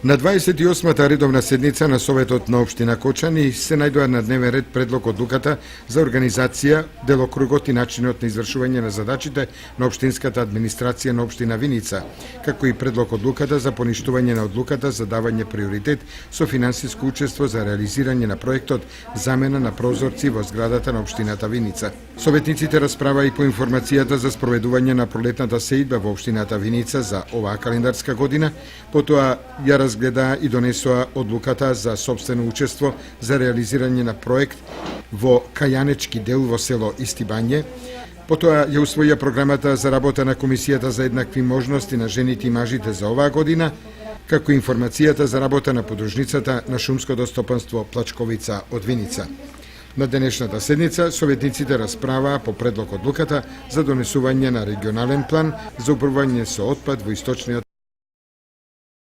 На 28-та редовна седница на Советот на општина Кочани се најдоа на дневен ред предлог одлуката за организација, делокругот и начинот на извршување на задачите на општинската администрација на општина Виница, како и предлог одлуката за поништување на одлуката за давање приоритет со финансиско учество за реализирање на проектот замена на прозорци во зградата на општината Виница. Советниците расправа и по информацијата за спроведување на пролетната сеидба во општината Виница за оваа календарска година, потоа ја разгледа и донесоа одлуката за сопствено учество за реализирање на проект во Кајанечки дел во село Истибање. Потоа ја усвоја програмата за работа на Комисијата за еднакви можности на жените и мажите за оваа година, како и информацијата за работа на подружницата на шумското стопанство Плачковица од Виница. На денешната седница советниците расправаа по предлог одлуката за донесување на регионален план за управување со отпад во источниот